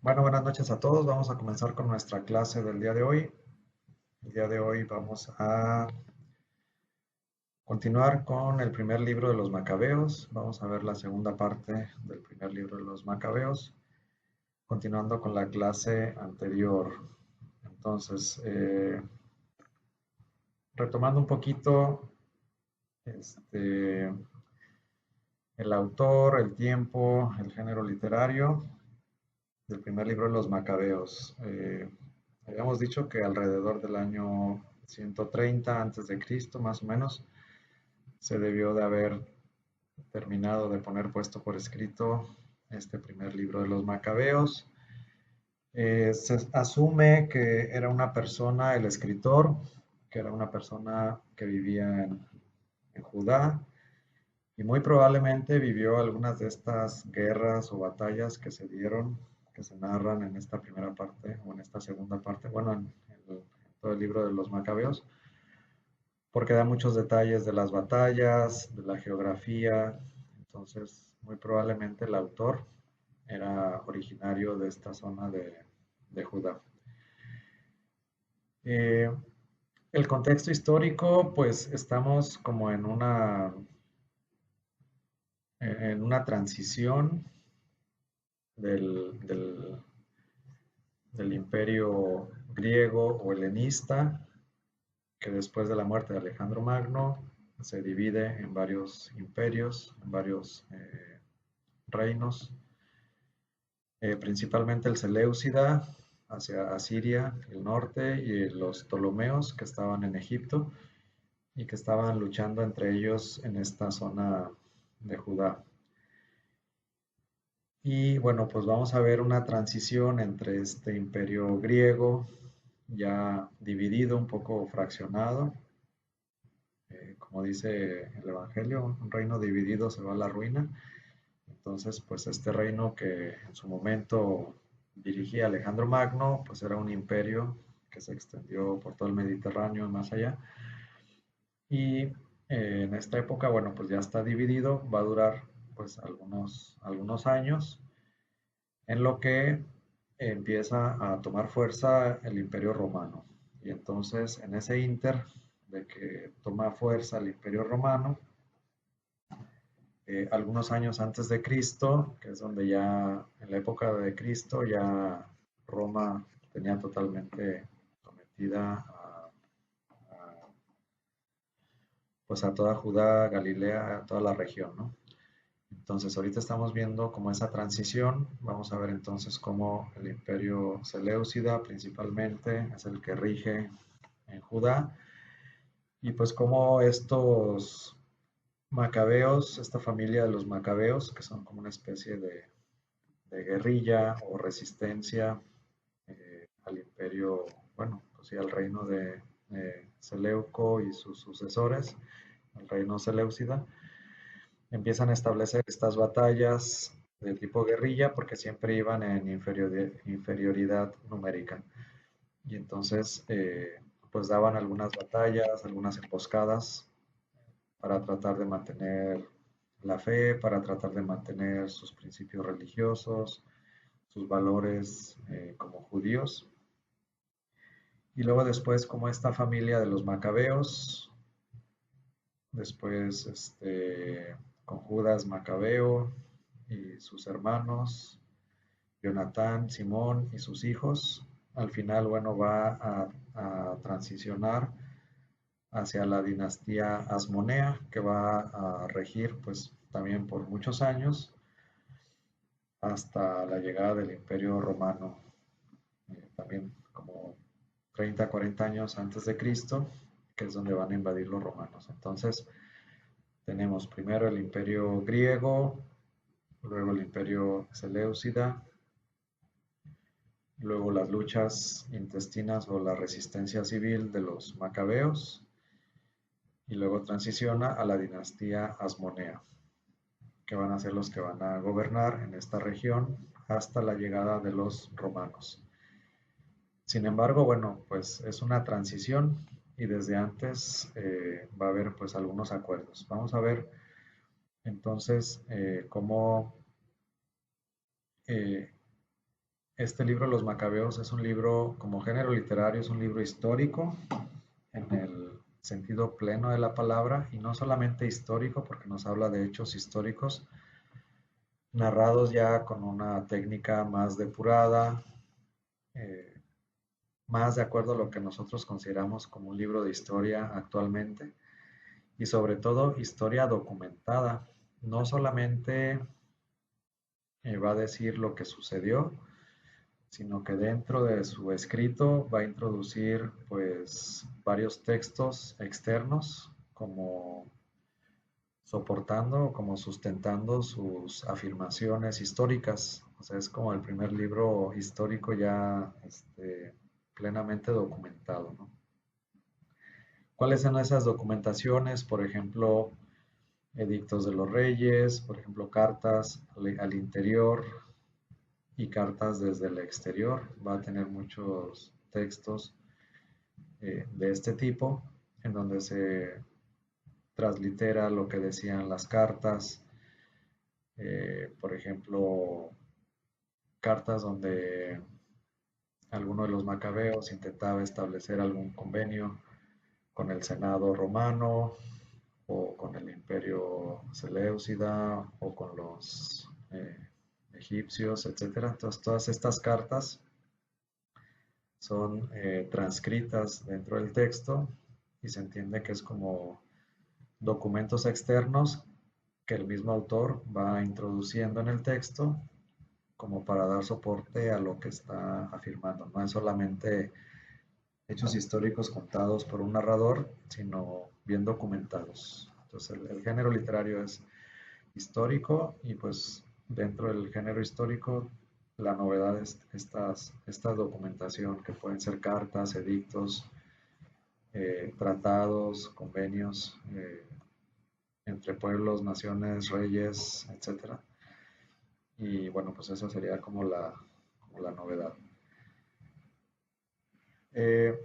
Bueno, buenas noches a todos. Vamos a comenzar con nuestra clase del día de hoy. El día de hoy vamos a continuar con el primer libro de los Macabeos. Vamos a ver la segunda parte del primer libro de los Macabeos, continuando con la clase anterior. Entonces, retomando un poquito este, el autor, el tiempo, el género literario del primer libro de los Macabeos. Habíamos dicho que alrededor del año 130 antes de Cristo, más o menos, se debió de haber terminado de poner puesto por escrito este primer libro de los Macabeos. Se asume que era una persona, el escritor, que era una persona que vivía en Judá y muy probablemente vivió algunas de estas guerras o batallas que se dieron, que se narran en esta primera parte o en esta segunda parte, bueno, en todo el libro de los Macabeos, porque da muchos detalles de las batallas, de la geografía. Entonces, muy probablemente el autor era originario de esta zona de Judá. Eh, el contexto histórico, pues estamos como en una transición del, del, del imperio griego o helenista, que después de la muerte de Alejandro Magno se divide en varios imperios, en varios reinos, principalmente el Seleucida hacia Asiria, el norte, y los Ptolomeos que estaban en Egipto y que estaban luchando entre ellos en esta zona de Judá. Y bueno, pues vamos a ver una transición entre este imperio griego ya dividido, un poco fraccionado. Como dice el Evangelio, un reino dividido se va a la ruina. Entonces, pues este reino que en su momento dirigía Alejandro Magno, pues era un imperio que se extendió por todo el Mediterráneo y más allá. Y en esta época, bueno, pues ya está dividido, va a durar pues algunos años, en lo que empieza a tomar fuerza el Imperio Romano. Y entonces, en ese inter de que toma fuerza el Imperio Romano, algunos años antes de Cristo, que es donde ya en la época de Cristo ya Roma tenía totalmente sometida a, pues a toda Judá, Galilea, a toda la región, ¿no? Entonces ahorita estamos viendo como esa transición, vamos a ver entonces cómo el imperio Seleucida principalmente es el que rige en Judá y pues cómo estos macabeos, esta familia de los macabeos, que son como una especie de guerrilla o resistencia al imperio, bueno, pues sí, al reino de Seleuco y sus sucesores, el reino Seleucida, empiezan a establecer estas batallas de tipo guerrilla porque siempre iban en inferioridad numérica. Y entonces, pues daban algunas batallas, algunas emboscadas para tratar de mantener la fe, para tratar de mantener sus principios religiosos, sus valores como judíos. Y luego después como esta familia de los macabeos, después con Judas Macabeo y sus hermanos, Jonatán, Simón y sus hijos, al final, bueno, va a transicionar hacia la dinastía Asmonea, que va a regir pues también por muchos años hasta la llegada del Imperio Romano, también como 30, 40 años antes de Cristo, que es donde van a invadir los romanos. Entonces, tenemos primero el Imperio griego, luego el Imperio Seleucida, luego las luchas intestinas o la resistencia civil de los macabeos, y luego transiciona a la dinastía Asmonea, que van a ser los que van a gobernar en esta región hasta la llegada de los romanos. Sin embargo, bueno, pues es una transición y desde antes va a haber pues algunos acuerdos. Vamos a ver entonces cómo eh, este libro, Los Macabeos, es un libro como género literario, es un libro histórico en el sentido pleno de la palabra, y no solamente histórico, porque nos habla de hechos históricos, narrados ya con una técnica más depurada, eh, más de acuerdo a lo que nosotros consideramos como un libro de historia actualmente, y sobre todo historia documentada. No solamente va a decir lo que sucedió, sino que dentro de su escrito va a introducir pues varios textos externos como soportando, como sustentando sus afirmaciones históricas. O sea, es como el primer libro histórico ya plenamente documentado, ¿no? ¿Cuáles son esas documentaciones? Por ejemplo, edictos de los reyes, por ejemplo, cartas al interior y cartas desde el exterior. Va a tener muchos textos de este tipo en donde se translitera lo que decían las cartas. Por ejemplo, cartas donde alguno de los macabeos intentaba establecer algún convenio con el Senado romano o con el Imperio Seleucida o con los egipcios, etcétera. Entonces, todas estas cartas son transcritas dentro del texto y se entiende que es como documentos externos que el mismo autor va introduciendo en el texto como para dar soporte a lo que está afirmando. No es solamente hechos históricos contados por un narrador, sino bien documentados. Entonces el género literario es histórico y pues dentro del género histórico la novedad es esta documentación que pueden ser cartas, edictos, tratados, convenios entre pueblos, naciones, reyes, etcétera. Y bueno, pues eso sería como la novedad. Eh,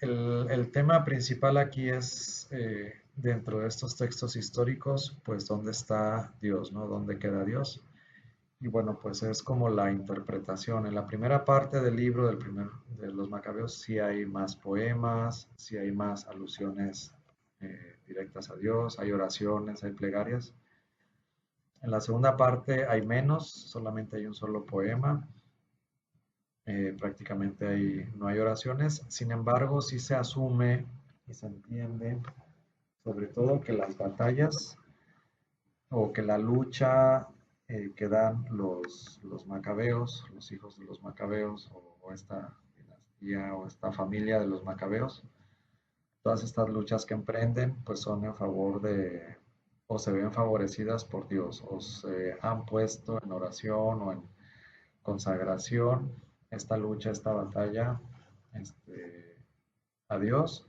el tema principal aquí es, dentro de estos textos históricos, pues dónde está Dios, ¿no? ¿Dónde queda Dios? Y bueno, pues es como la interpretación. En la primera parte del libro de los Macabeos sí hay más poemas, sí hay más alusiones directas a Dios, hay oraciones, hay plegarias. En la segunda parte hay menos, solamente hay un solo poema. Prácticamente no hay oraciones. Sin embargo, sí se asume y se entiende, sobre todo, que las batallas o que la lucha que dan los macabeos, los hijos de los macabeos, o esta dinastía o esta familia de los macabeos, todas estas luchas que emprenden, pues son en favor de, o se ven favorecidas por Dios, o se han puesto en oración o en consagración esta lucha, esta batalla a Dios,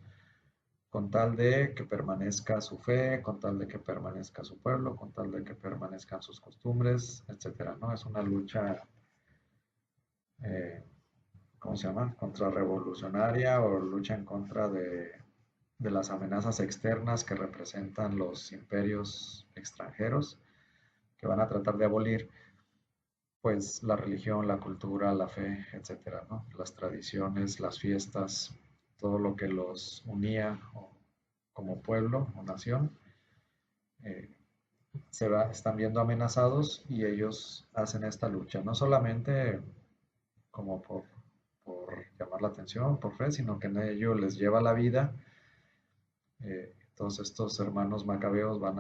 con tal de que permanezca su fe, con tal de que permanezca su pueblo, con tal de que permanezcan sus costumbres, etcétera, ¿no? Es una lucha, eh, ¿cómo se llama? Contrarrevolucionaria, o lucha en contra de las amenazas externas que representan los imperios extranjeros, que van a tratar de abolir pues la religión, la cultura, la fe, etcétera, ¿no? Las tradiciones, las fiestas, todo lo que los unía como pueblo o nación, eh, están viendo amenazados, y ellos hacen esta lucha, no solamente como por llamar la atención, por fe, sino que en ello les lleva la vida. Todos estos hermanos macabeos van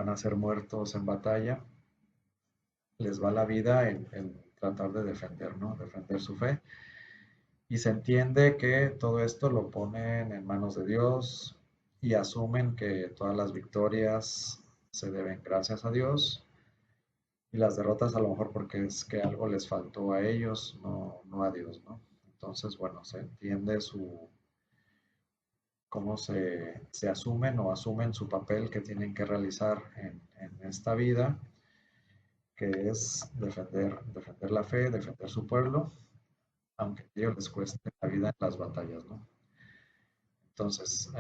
a ser muertos en batalla, les va la vida en tratar de defender, ¿no? Defender su fe. Y se entiende que todo esto lo ponen en manos de Dios y asumen que todas las victorias se deben gracias a Dios, y las derrotas a lo mejor porque es que algo les faltó a ellos, no a Dios, ¿no? Entonces, bueno, se entiende cómo se asumen o asumen su papel que tienen que realizar en esta vida, que es defender la fe, defender su pueblo, aunque a ellos les cueste la vida en las batallas, ¿no? Entonces,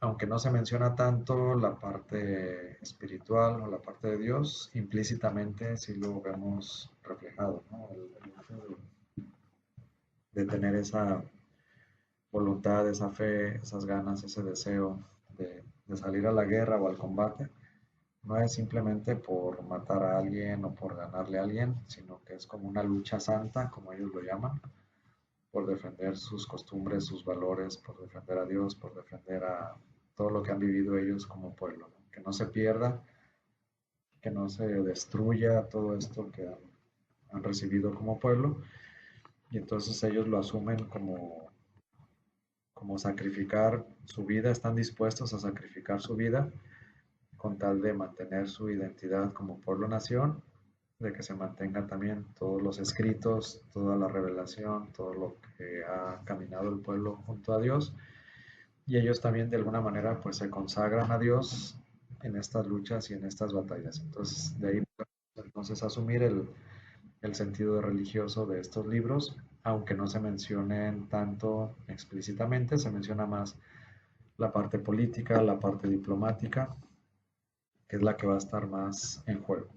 aunque no se menciona tanto la parte espiritual o la parte de Dios, implícitamente sí lo vemos reflejado, ¿no? El hecho de tener esa voluntad, esa fe, esas ganas, ese deseo de salir a la guerra o al combate, no es simplemente por matar a alguien o por ganarle a alguien, sino que es como una lucha santa, como ellos lo llaman, por defender sus costumbres, sus valores, por defender a Dios, por defender a todo lo que han vivido ellos como pueblo, ¿no? Que no se pierda, que no se destruya todo esto que han recibido como pueblo, y entonces ellos lo asumen como sacrificar su vida, están dispuestos a sacrificar su vida con tal de mantener su identidad como pueblo-nación, de que se mantengan también todos los escritos, toda la revelación, todo lo que ha caminado el pueblo junto a Dios, y ellos también de alguna manera pues se consagran a Dios en estas luchas y en estas batallas. Entonces de ahí entonces asumir el sentido religioso de estos libros, aunque no se mencionen tanto explícitamente, se menciona más la parte política, la parte diplomática, que es la que va a estar más en juego.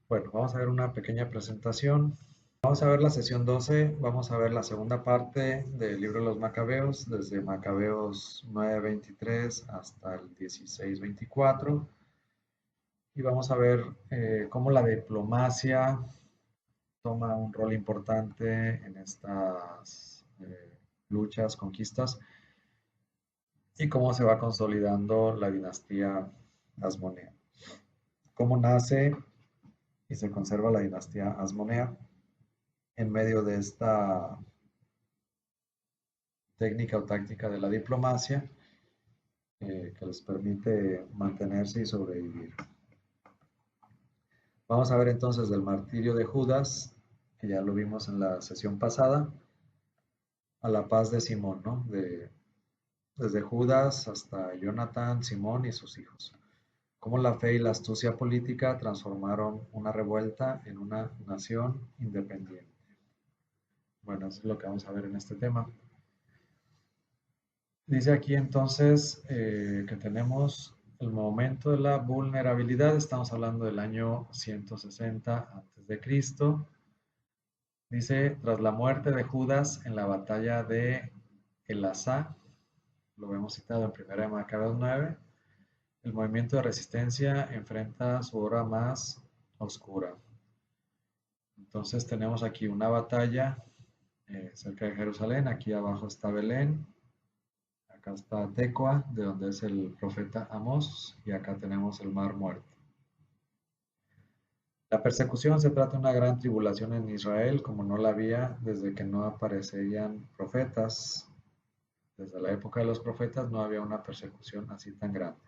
Bueno, vamos a ver una pequeña presentación. Vamos a ver la sesión 12, vamos a ver la segunda parte del libro de los Macabeos, desde Macabeos 9:23 hasta el 16:24. Y vamos a ver cómo la diplomacia toma un rol importante en estas luchas, conquistas, y cómo se va consolidando la dinastía Asmonea. Cómo nace y se conserva la dinastía Asmonea en medio de esta técnica o táctica de la diplomacia que les permite mantenerse y sobrevivir. Vamos a ver entonces del martirio de Judas, que ya lo vimos en la sesión pasada, a la paz de Simón, ¿no? Desde Judas hasta Jonatán, Simón y sus hijos. Cómo la fe y la astucia política transformaron una revuelta en una nación independiente. Bueno, eso es lo que vamos a ver en este tema. Dice aquí entonces que tenemos el momento de la vulnerabilidad. Estamos hablando del año 160 a.C. Dice, tras la muerte de Judas en la batalla de Elazá, lo vemos citado en 1 Macabeos 9, el movimiento de resistencia enfrenta su hora más oscura. Entonces tenemos aquí una batalla cerca de Jerusalén, aquí abajo está Belén, acá está Tecoa, de donde es el profeta Amós, y acá tenemos el Mar Muerto. La persecución se trata de una gran tribulación en Israel, como no la había desde que no aparecerían profetas. Desde la época de los profetas no había una persecución así tan grande.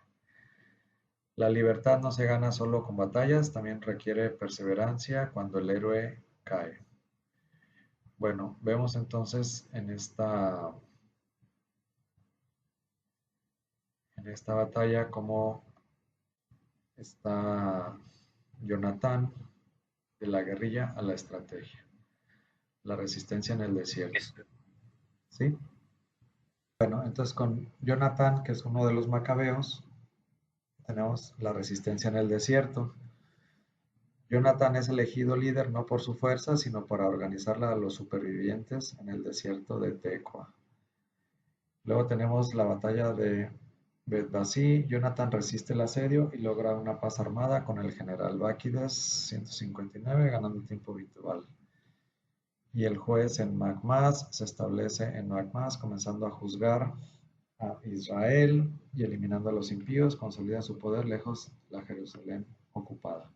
La libertad no se gana solo con batallas, también requiere perseverancia cuando el héroe cae. Bueno, vemos entonces en esta batalla cómo está Jonatán de la guerrilla a la estrategia. La resistencia en el desierto. ¿Sí? Bueno, entonces con Jonatán, que es uno de los macabeos, tenemos la resistencia en el desierto. Jonatán es elegido líder no por su fuerza, sino para organizarla a los supervivientes en el desierto de Tecoa. Luego tenemos la batalla de Bet-Basí. Jonatán resiste el asedio y logra una paz armada con el general Báquides, 159, ganando tiempo virtual. Y el juez en Macmás se establece en Macmás, comenzando a juzgar a Israel y eliminando a los impíos, consolida su poder lejos de la Jerusalén ocupada.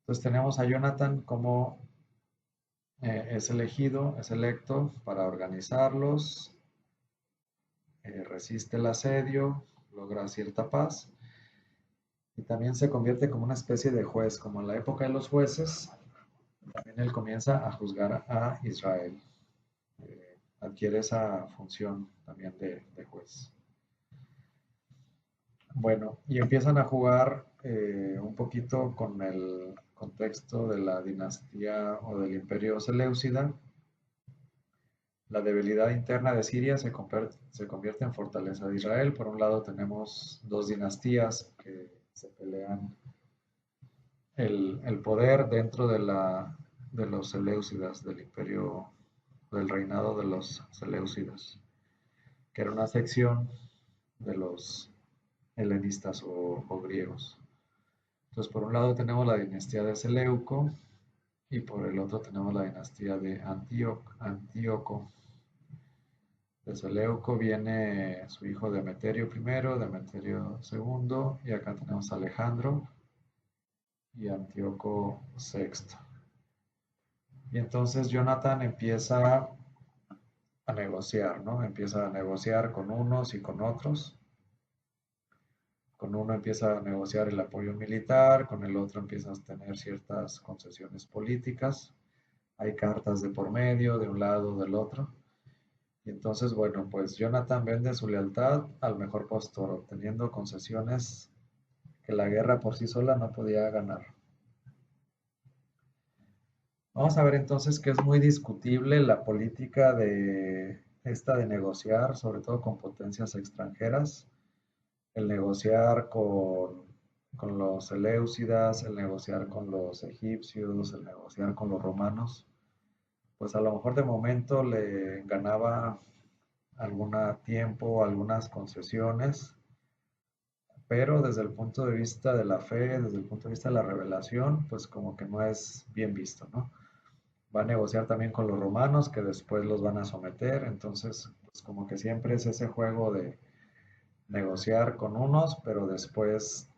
Entonces tenemos a Jonatán como es elegido, es electo para organizarlos, resiste el asedio, logra cierta paz y también se convierte como una especie de juez, como en la época de los jueces, también él comienza a juzgar a Israel. Adquiere esa función también de juez. Bueno, y empiezan a jugar un poquito con el contexto de la dinastía o del imperio Seleucida. la debilidad interna de Siria se convierte en fortaleza de Israel. Por un lado tenemos dos dinastías que se pelean el poder dentro de los Seleucidas, del imperio, del reinado de los Seleucidas, que era una sección de los helenistas o griegos. Entonces, por un lado tenemos la dinastía de Seleuco y por el otro tenemos la dinastía de Antíoco. De Seleuco viene su hijo Demeterio I, Demeterio II, y acá tenemos a Alejandro y Antíoco VI. Y entonces Jonathan empieza a negociar, ¿no? Empieza a negociar con unos y con otros. Con uno empieza a negociar el apoyo militar, con el otro empiezas a tener ciertas concesiones políticas. Hay cartas de por medio, de un lado, del otro. Y entonces, bueno, pues Jonathan vende su lealtad al mejor postor, obteniendo concesiones que la guerra por sí sola no podía ganar. Vamos a ver entonces que es muy discutible la política de esta de negociar, sobre todo con potencias extranjeras, el negociar con los Seleucidas, el negociar con los egipcios, el negociar con los romanos, pues a lo mejor de momento le ganaba algún tiempo, algunas concesiones, pero desde el punto de vista de la fe, desde el punto de vista de la revelación, pues como que no es bien visto, ¿no? Va a negociar también con los romanos, que después los van a someter, entonces pues como que siempre es ese juego de negociar con unos, pero después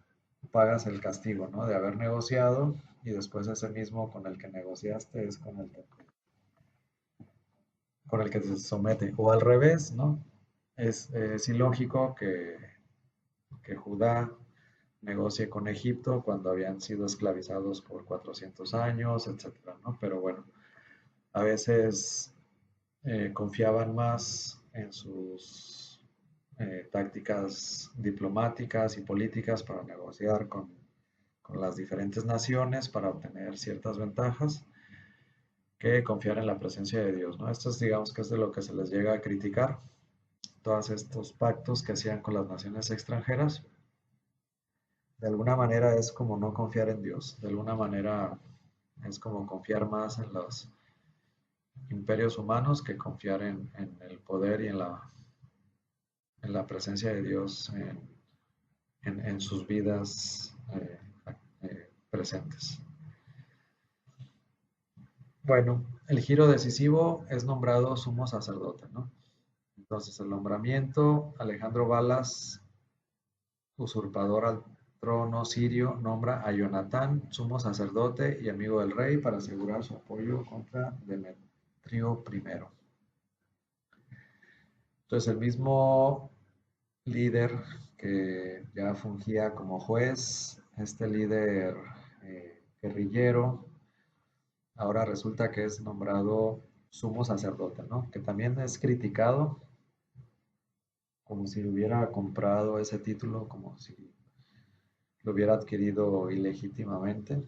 pagas el castigo, ¿no? De haber negociado y después ese mismo con el que negociaste es con el que se somete. O al revés, ¿no? Es ilógico que Judá negocie con Egipto cuando habían sido esclavizados por 400 años, etcétera, ¿no? Pero bueno, a veces confiaban más en sus tácticas diplomáticas y políticas para negociar con las diferentes naciones para obtener ciertas ventajas que confiar en la presencia de Dios, ¿no? Esto es, digamos, que es de lo que se les llega a criticar, todos estos pactos que hacían con las naciones extranjeras. De alguna manera es como no confiar en Dios, de alguna manera es como confiar más en los imperios humanos que confiar en el poder y en la presencia de Dios en sus vidas presentes. Bueno, el giro decisivo es nombrado sumo sacerdote, ¿no? Entonces, el nombramiento, Alejandro Balas, usurpador al trono sirio, nombra a Jonatán, sumo sacerdote y amigo del rey, para asegurar su apoyo contra Demetrio I. Entonces, el mismo líder que ya fungía como juez, este líder guerrillero, ahora resulta que es nombrado sumo sacerdote, ¿no? Que también es criticado como si hubiera comprado ese título, como si lo hubiera adquirido ilegítimamente.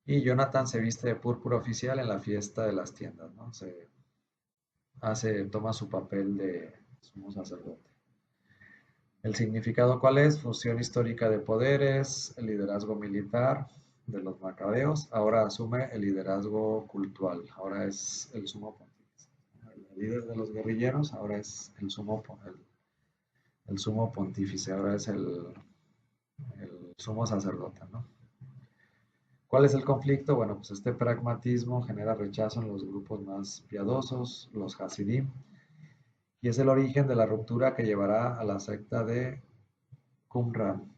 Y Jonathan se viste de púrpura oficial en la fiesta de las tiendas, ¿no? Toma su papel de sumo sacerdote. ¿El significado cuál es? Fusión histórica de poderes, el liderazgo militar de los macabeos, ahora asume el liderazgo cultural, ahora es el sumo pontífice. El líder de los guerrilleros ahora es el sumo pontífice, ahora es el sumo sacerdote, ¿no? ¿Cuál es el conflicto? Bueno, pues este pragmatismo genera rechazo en los grupos más piadosos, los Hasidim, y es el origen de la ruptura que llevará a la secta de Qumran.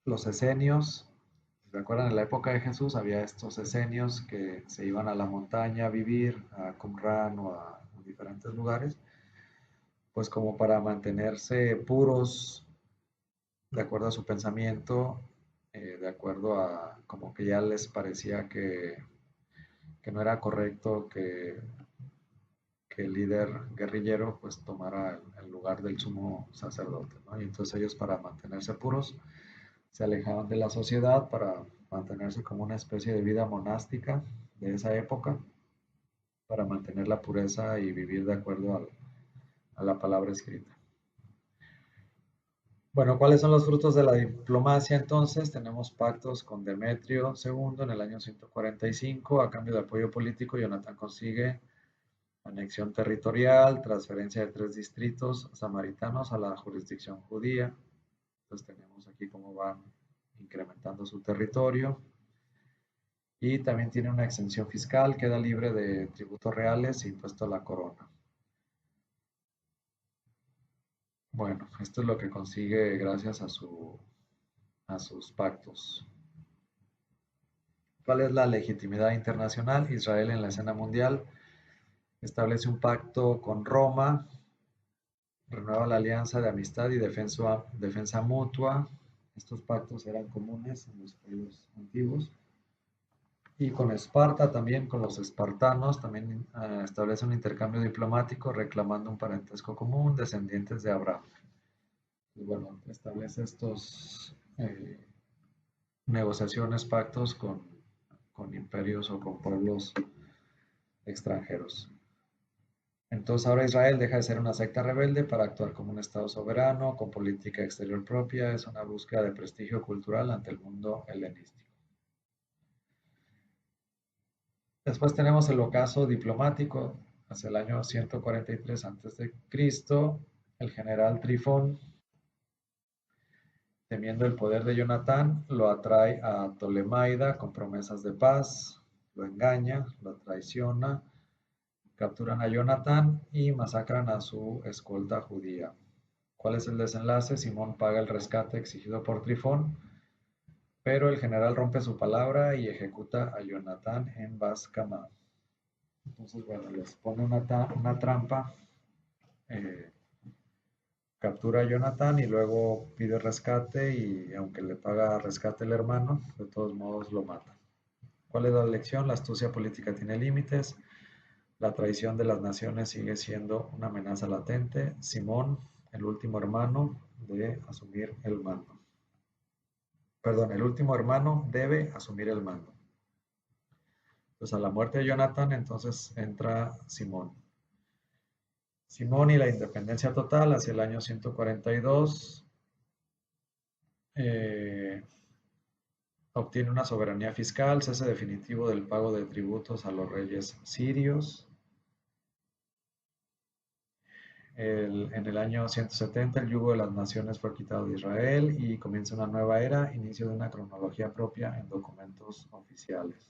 Los esenios, ¿se acuerdan? En la época de Jesús había estos esenios que se iban a la montaña a vivir, a Qumran o a diferentes lugares, pues como para mantenerse puros, de acuerdo a su pensamiento, de acuerdo a como que ya les parecía que no era correcto que el líder guerrillero pues tomara el lugar del sumo sacerdote, ¿no? Y entonces ellos, para mantenerse puros, se alejaban de la sociedad para mantenerse como una especie de vida monástica de esa época. para mantener la pureza y vivir de acuerdo a la palabra escrita. Bueno, ¿cuáles son los frutos de la diplomacia entonces? Tenemos pactos con Demetrio II en el año 145. A cambio de apoyo político, Jonatán consigue anexión territorial, transferencia de 3 distritos samaritanos a la jurisdicción judía. Entonces tenemos aquí cómo van incrementando su territorio. Y también tiene una exención fiscal, queda libre de tributos reales e impuesto a la corona. Bueno, esto es lo que consigue gracias a sus pactos. ¿Cuál es la legitimidad internacional? Israel en la escena mundial establece un pacto con Roma, renueva la alianza de amistad y defensa mutua. Estos pactos eran comunes en los pueblos antiguos. Y con Esparta también, con los espartanos, también establece un intercambio diplomático reclamando un parentesco común, descendientes de Abraham. Y bueno, establece estos negociaciones, pactos con imperios o con pueblos extranjeros. Entonces ahora Israel deja de ser una secta rebelde para actuar como un Estado soberano, con política exterior propia, es una búsqueda de prestigio cultural ante el mundo helenístico. Después tenemos el ocaso diplomático, hacia el año 143 a.C., el general Trifón, temiendo el poder de Jonatán, lo atrae a Ptolemaida con promesas de paz, lo engaña, lo traiciona, capturan a Jonatán y masacran a su escolta judía. ¿Cuál es el desenlace? Simón paga el rescate exigido por Trifón, pero el general rompe su palabra y ejecuta a Jonatán en Bas Kamá. Entonces, bueno, les pone una trampa, captura a Jonatán y luego pide rescate y aunque le paga rescate el hermano, de todos modos lo mata. ¿Cuál es la lección? La astucia política tiene límites. La traición de las naciones sigue siendo una amenaza latente. Simón, el último hermano, debe asumir el mando. Perdón, el último hermano debe asumir el mando. Entonces, a la muerte de Jonatán, entonces entra Simón. Simón y la independencia total hacia el año 142 obtiene una soberanía fiscal, cese definitivo del pago de tributos a los reyes sirios. En el año 170 el yugo de las naciones fue quitado de Israel y comienza una nueva era, inicio de una cronología propia en documentos oficiales.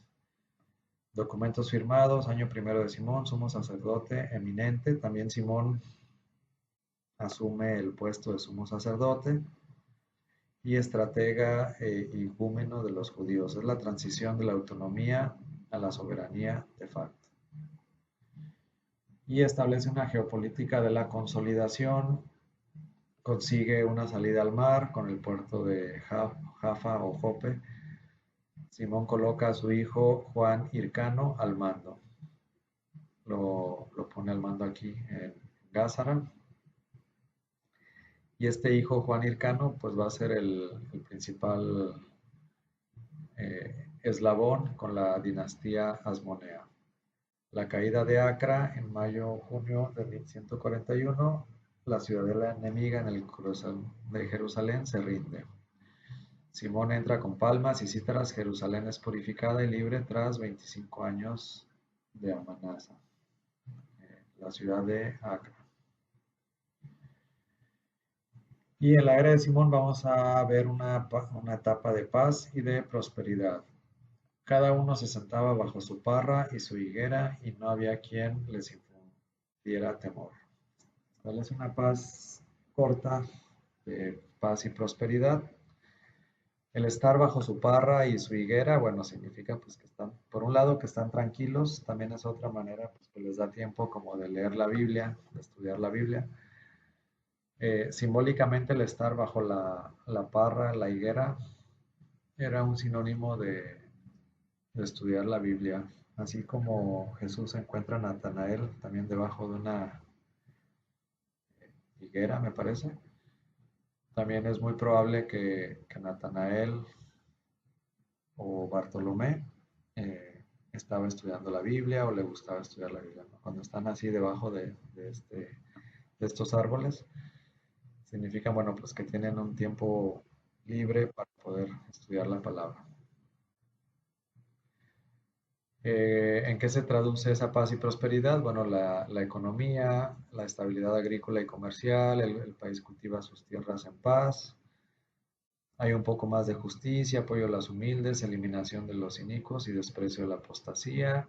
Documentos firmados, año primero de Simón, sumo sacerdote eminente. También Simón asume el puesto de sumo sacerdote y estratega igúmeno de los judíos. Es la transición de la autonomía a la soberanía de facto. Y establece una geopolítica de la consolidación. Consigue una salida al mar con el puerto de Jaffa o Jope. Simón coloca a su hijo Juan Hircano al mando. Lo pone al mando aquí en Gázara. Y este hijo Juan Hircano pues va a ser el principal eslabón con la dinastía Asmonea. La caída de Acra en mayo-junio de 1141, la ciudadela enemiga en el corazón de Jerusalén se rinde. Simón entra con palmas y cítaras, Jerusalén es purificada y libre tras 25 años de amenaza. La ciudad de Acra. Y en la era de Simón vamos a ver una etapa de paz y de prosperidad. Cada uno se sentaba bajo su parra y su higuera y no había quien les infundiera temor. Tal es una paz corta de paz y prosperidad. El estar bajo su parra y su higuera, bueno, significa pues que están, por un lado que están tranquilos, también es otra manera pues que les da tiempo como de leer la Biblia, de estudiar la Biblia. Simbólicamente el estar bajo la parra, la higuera, era un sinónimo de estudiar la Biblia, así como Jesús encuentra a Natanael también debajo de una higuera, me parece. También es muy probable que Natanael o Bartolomé estaba estudiando la Biblia o le gustaba estudiar la Biblia, ¿no? Cuando están así debajo de estos árboles, significa, bueno, pues que tienen un tiempo libre para poder estudiar la palabra. ¿En qué se traduce esa paz y prosperidad? Bueno, la economía, la estabilidad agrícola y comercial, el país cultiva sus tierras en paz, hay un poco más de justicia, apoyo a las humildes, eliminación de los inicuos y desprecio de la apostasía,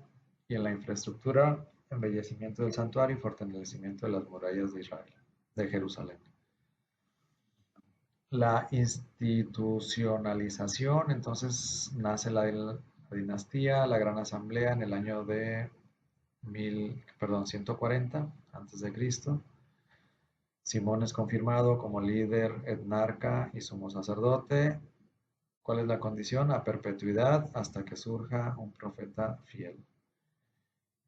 y en la infraestructura, embellecimiento del santuario y fortalecimiento de las murallas de Israel, de Jerusalén. La institucionalización, entonces nace la dinastía, la Gran Asamblea en el año de 140 antes de Cristo. Simón es confirmado como líder, etnarca y sumo sacerdote. ¿Cuál es la condición? A perpetuidad hasta que surja un profeta fiel.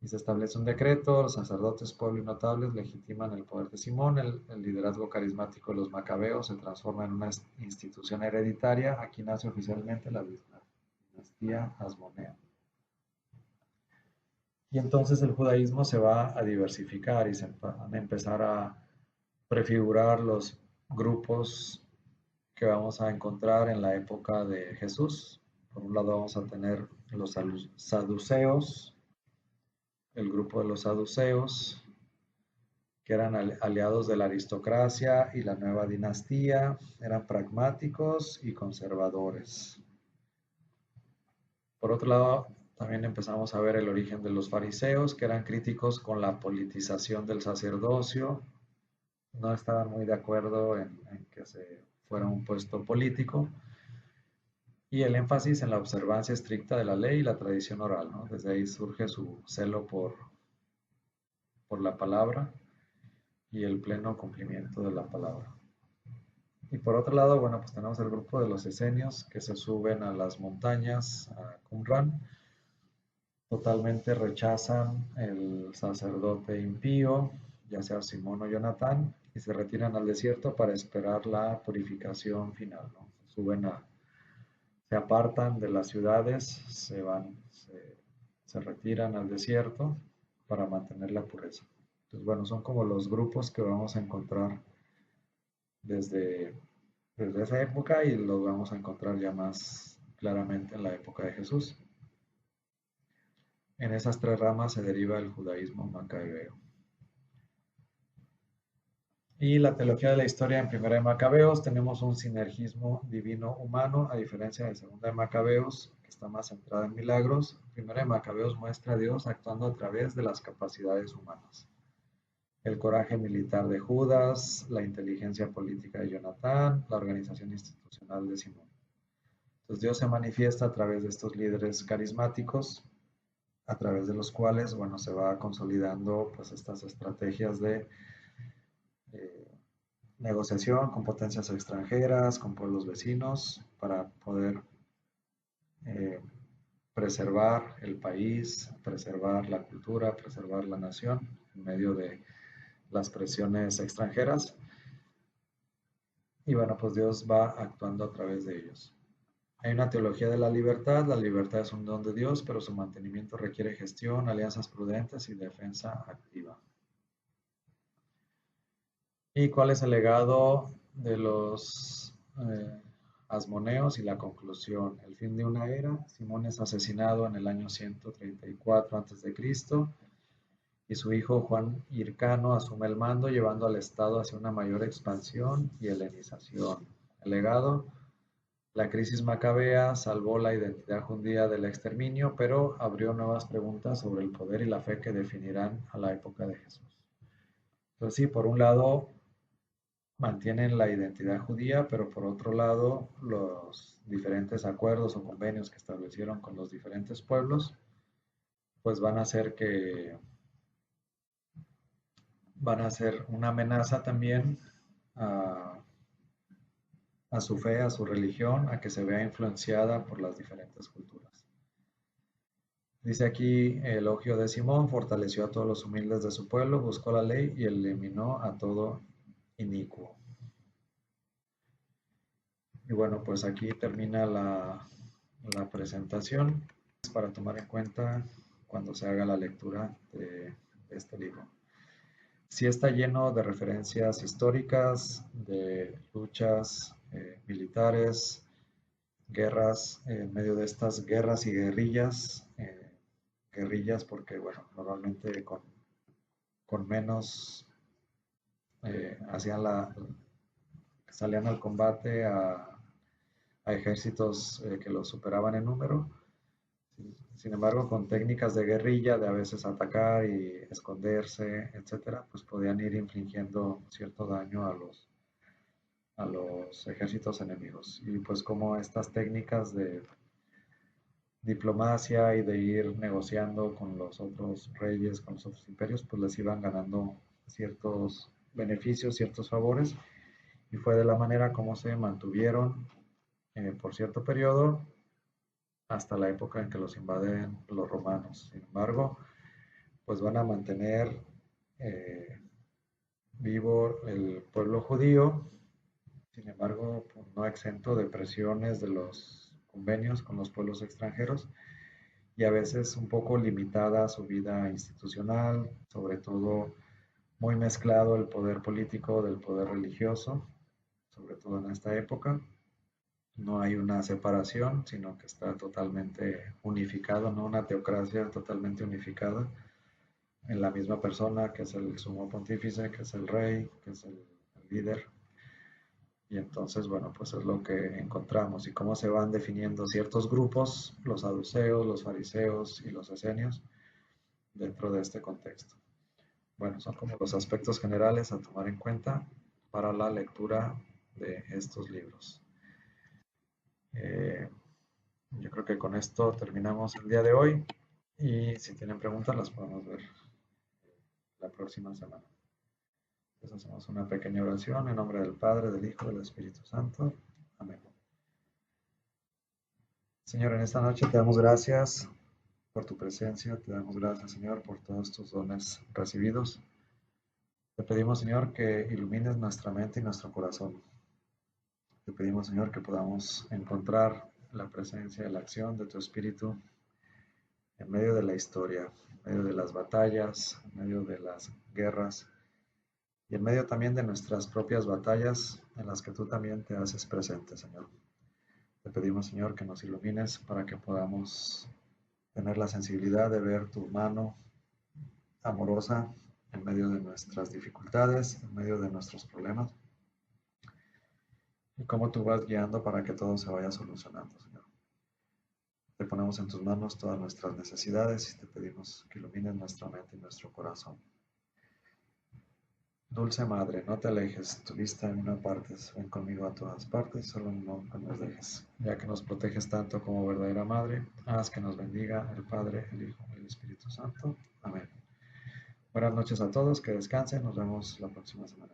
Y se establece un decreto, los sacerdotes, pueblo y notables legitiman el poder de Simón, el liderazgo carismático de los macabeos se transforma en una institución hereditaria. Aquí nace oficialmente la dinastía Asmonea. Y entonces el judaísmo se va a diversificar y se van a empezar a prefigurar los grupos que vamos a encontrar en la época de Jesús. Por un lado vamos a tener los saduceos, el grupo de los saduceos, que eran aliados de la aristocracia y la nueva dinastía, eran pragmáticos y conservadores. Por otro lado, también empezamos a ver el origen de los fariseos, que eran críticos con la politización del sacerdocio, no estaban muy de acuerdo en que se fuera un puesto político, y el énfasis en la observancia estricta de la ley y la tradición oral, ¿no? Desde ahí surge su celo por la palabra y el pleno cumplimiento de la palabra. Y por otro lado, bueno, pues tenemos el grupo de los esenios que se suben a las montañas, a Qumran, totalmente rechazan el sacerdote impío, ya sea Simón o Jonatán, y se retiran al desierto para esperar la purificación final, ¿no? Se apartan de las ciudades, se retiran al desierto para mantener la pureza. Entonces, bueno, son como los grupos que vamos a encontrar desde esa época y los vamos a encontrar ya más claramente en la época de Jesús. En esas tres ramas se deriva el judaísmo macabeo. Y la teología de la historia en Primera de Macabeos, tenemos un sinergismo divino-humano, a diferencia de Segunda de Macabeos, que está más centrada en milagros. Primera de Macabeos muestra a Dios actuando a través de las capacidades humanas. El coraje militar de Judas, la inteligencia política de Jonatán, la organización institucional de Simón. Entonces Dios se manifiesta a través de estos líderes carismáticos, a través de los cuales, bueno, se va consolidando pues estas estrategias de negociación con potencias extranjeras, con pueblos vecinos, para poder preservar el país, preservar la cultura, preservar la nación en medio de las presiones extranjeras. Y bueno, pues Dios va actuando a través de ellos. Hay una teología de la libertad es un don de Dios, pero su mantenimiento requiere gestión, alianzas prudentes y defensa activa. ¿Y cuál es el legado de los asmoneos y la conclusión? El fin de una era. Simón es asesinado en el año 134 a.C. y su hijo Juan Hircano asume el mando, llevando al Estado hacia una mayor expansión y helenización. El legado: la crisis macabea salvó la identidad judía del exterminio, pero abrió nuevas preguntas sobre el poder y la fe que definirán a la época de Jesús. Entonces sí, por un lado mantienen la identidad judía, pero por otro lado los diferentes acuerdos o convenios que establecieron con los diferentes pueblos, pues van a ser una amenaza también a su fe, a su religión, a que se vea influenciada por las diferentes culturas. Dice aquí, el elogio de Simón fortaleció a todos los humildes de su pueblo, buscó la ley y eliminó a todo inicuo. Y bueno, pues aquí termina la presentación. para tomar en cuenta cuando se haga la lectura de este libro. Sí está lleno de referencias históricas, de luchas militares, guerras, en medio de estas guerras y guerrillas, guerrillas porque, bueno, normalmente con menos salían al combate a ejércitos que los superaban en número. Sin embargo, con técnicas de guerrilla, de a veces atacar y esconderse, etcétera, pues podían ir infligiendo cierto daño a los ejércitos enemigos. Y pues como estas técnicas de diplomacia y de ir negociando con los otros reyes, con los otros imperios, pues les iban ganando ciertos beneficios, ciertos favores, y fue de la manera como se mantuvieron por cierto periodo hasta la época en que los invaden los romanos. Sin embargo, pues van a mantener vivo el pueblo judío, sin embargo, pues, no exento de presiones de los convenios con los pueblos extranjeros y a veces un poco limitada su vida institucional, sobre todo muy mezclado el poder político del poder religioso, sobre todo en esta época. No hay una separación, sino que está totalmente unificado, no una teocracia totalmente unificada en la misma persona, que es el sumo pontífice, que es el rey, que es el líder. Y entonces, bueno, pues es lo que encontramos y cómo se van definiendo ciertos grupos, los saduceos, los fariseos y los esenios, dentro de este contexto. Bueno, son como los aspectos generales a tomar en cuenta para la lectura de estos libros. Yo creo que con esto terminamos el día de hoy y si tienen preguntas las podemos ver la próxima semana. Entonces hacemos una pequeña oración en nombre del Padre, del Hijo y del Espíritu Santo. Amén. Señor, en esta noche te damos gracias por tu presencia, te damos gracias, Señor, por todos tus dones recibidos. Te pedimos, Señor, que ilumines nuestra mente y nuestro corazón. Te pedimos, Señor, que podamos encontrar la presencia y la acción de tu Espíritu en medio de la historia, en medio de las batallas, en medio de las guerras y en medio también de nuestras propias batallas en las que tú también te haces presente, Señor. Te pedimos, Señor, que nos ilumines para que podamos tener la sensibilidad de ver tu mano amorosa en medio de nuestras dificultades, en medio de nuestros problemas, y cómo tú vas guiando para que todo se vaya solucionando, Señor. Te ponemos en tus manos todas nuestras necesidades y te pedimos que ilumines nuestra mente y nuestro corazón. Dulce Madre, no te alejes, tu vista en una parte, ven conmigo a todas partes, solo no nos dejes. Ya que nos proteges tanto como verdadera Madre, haz que nos bendiga el Padre, el Hijo y el Espíritu Santo. Amén. Buenas noches a todos, que descansen, nos vemos la próxima semana.